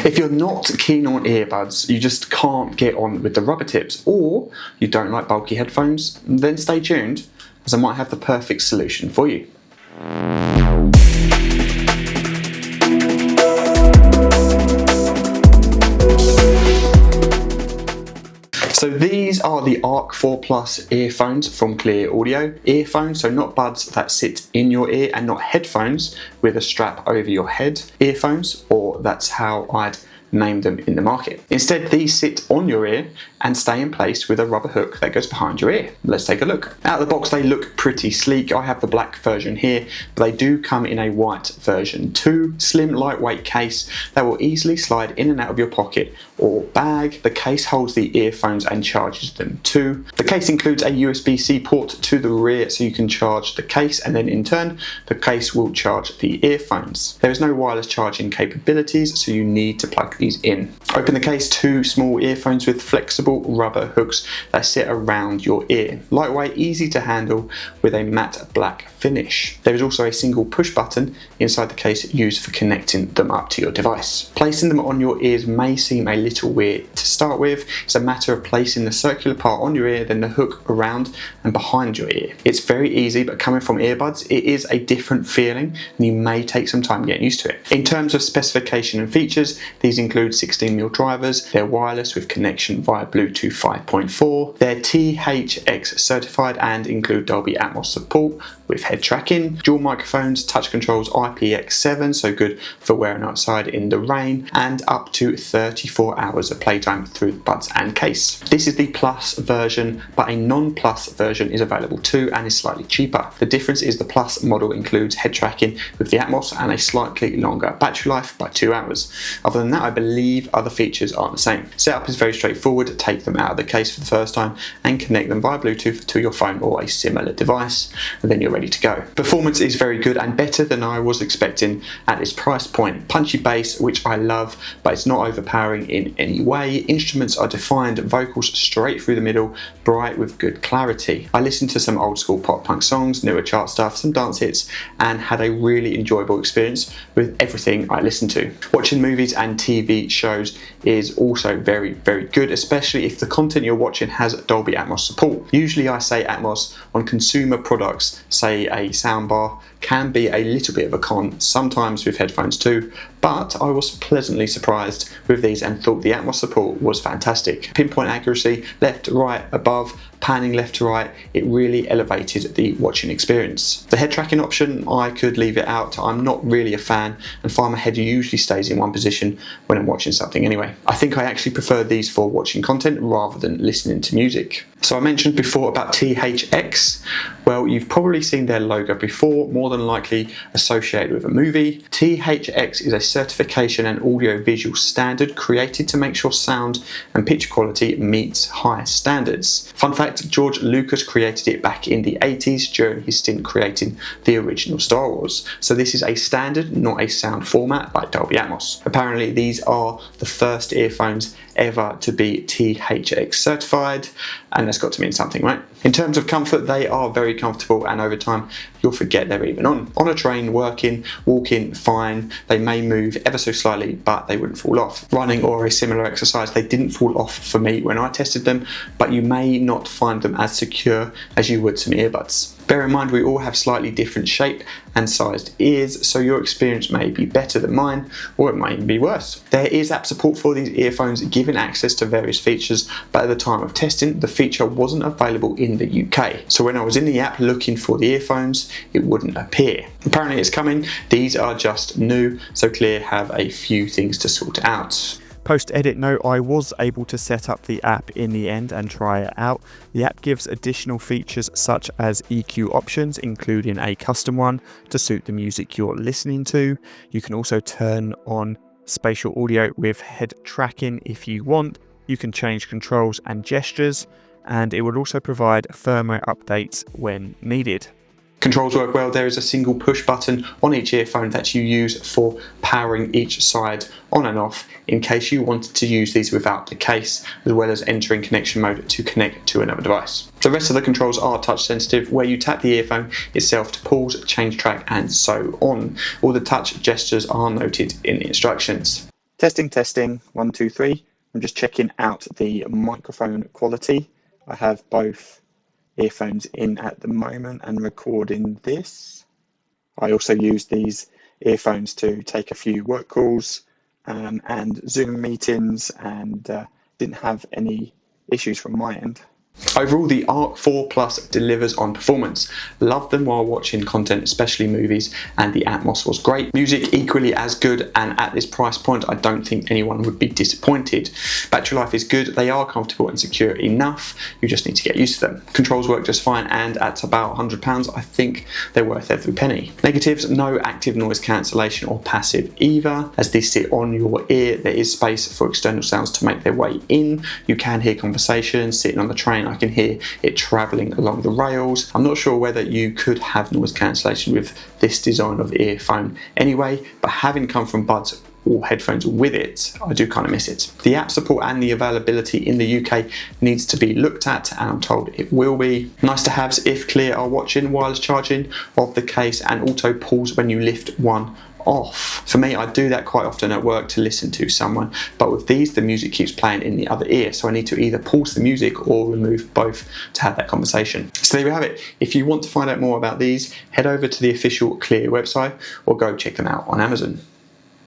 If you're not keen on earbuds, you just can't get on with the rubber tips, or you don't like bulky headphones, then stay tuned, as I might have the perfect solution for you. So these are the Arc 4 Plus earphones from Cleer Audio. Earphones, so not buds that sit in your ear, and not headphones with a strap over your head. Earphones, or that's how I'd name them in the market. Instead, these sit on your ear and stay in place with a rubber hook that goes behind your ear. Let's take a look. Out of the box, they look pretty sleek. I have the black version here, but they do come in a white version too. Slim, lightweight case that will easily slide in and out of your pocket or bag. The case holds the earphones and charges them too. The case includes a USB-C port to the rear, so you can charge the case, and then in turn, the case will charge the earphones. There is no wireless charging capabilities, so you need to plug these in. Open the case, two small earphones with flexible rubber hooks that sit around your ear. Lightweight, easy to handle with a matte black finish. There is also a single push button inside the case used for connecting them up to your device. Placing them on your ears may seem a little weird to start with. It's a matter of placing the circular part on your ear, then the hook around and behind your ear. It's very easy, but coming from earbuds, it is a different feeling and you may take some time getting used to it. In terms of specification and features, these include 16mm drivers, they're wireless with connection via Bluetooth 5.4, they're THX certified and include Dolby Atmos support with head tracking, dual microphones, touch controls, IPX7, so good for wearing outside in the rain, and up to 34 hours of playtime through the buds and case. This is the Plus version, but a non-Plus version is available too and is slightly cheaper. The difference is the Plus model includes head tracking with the Atmos and a slightly longer battery life by 2 hours. Other than that, I believe other features are the same. Setup is very straightforward. Take them out of the case for the first time and connect them via Bluetooth to your phone or a similar device, and then you're ready to go. Performance is very good and better than I was expecting at this price point. Punchy bass, which I love, but it's not overpowering in any way. Instruments are defined, vocals straight through the middle, bright with good clarity. I listened to some old school pop punk songs, newer chart stuff, some dance hits, and had a really enjoyable experience with everything I listened to. Watching movies and TV shows is also very good, especially if the content you're watching has Dolby Atmos support. Usually I say Atmos on consumer products, say a soundbar, can be a little bit of a con, sometimes with headphones too, but I was pleasantly surprised with these and thought the Atmos support was fantastic. Pinpoint accuracy, left, right, above, panning left to right, it really elevated the watching experience. The head tracking option, I could leave it out. I'm not really a fan and find my head usually stays in one position when I'm watching something anyway. I think I actually prefer these for watching content rather than listening to music. So I mentioned before about THX. Well, you've probably seen their logo before, more than likely associated with a movie. THX is a certification and audio-visual standard created to make sure sound and picture quality meets high standards. Fun fact, George Lucas created it back in the 80s during his stint creating the original Star Wars. So this is a standard, not a sound format like Dolby Atmos. Apparently these are the first earphones ever to be THX certified, and that's got to mean something, right? In terms of comfort, they are very comfortable, and over time you'll forget they're even on. On a train, working, walking, fine. They may move ever so slightly, but they wouldn't fall off. Running or a similar exercise, they didn't fall off for me when I tested them, but you may not find them as secure as you would some earbuds. Bear in mind, we all have slightly different shape and sized ears, so your experience may be better than mine, or it might even be worse. There is app support for these earphones, giving access to various features, but at the time of testing, the feature wasn't available in the UK. So when I was in the app looking for the earphones, it wouldn't appear. Apparently it's coming. These are just new, so Cleer have a few things to sort out. Post-edit note, I was able to set up the app in the end and try it out. The app gives additional features such as EQ options, including a custom one to suit the music you're listening to. You can also turn on spatial audio with head tracking if you want. You can change controls and gestures, and it will also provide firmware updates when needed. Controls work well. There is a single push button on each earphone that you use for powering each side on and off in case you wanted to use these without the case, as well as entering connection mode to connect to another device. The rest of the controls are touch sensitive, where you tap the earphone itself to pause, change track and so on. All the touch gestures are noted in the instructions. Testing, 1, 2, 3. I'm just checking out the microphone quality. I have both earphones in at the moment and recording this. I also use these earphones to take a few work calls and Zoom meetings, and didn't have any issues from my end. Overall, the Arc 4 Plus delivers on performance. Loved them while watching content, especially movies, and the Atmos was great. Music equally as good, and at this price point I don't think anyone would be disappointed. Battery life is good, they are comfortable and secure enough, you just need to get used to them. Controls work just fine, and at about £100 I think they're worth every penny. Negatives: no active noise cancellation or passive either. As these sit on your ear, there is space for external sounds to make their way in. You can hear conversations. Sitting on the train, I can hear it travelling along the rails. I'm not sure whether you could have noise cancellation with this design of earphone anyway, but having come from buds or headphones with it, I do kind of miss it. The app support and the availability in the UK needs to be looked at, and I'm told it will be. Nice to haves if Cleer are watching. Wireless charging of the case and auto pause when you lift one off. For me, I do that quite often at work to listen to someone, but with these the music keeps playing in the other ear, so I need to either pause the music or remove both to have that conversation. So there we have it. If you want to find out more about these, head over to the official Cleer website or go check them out on Amazon.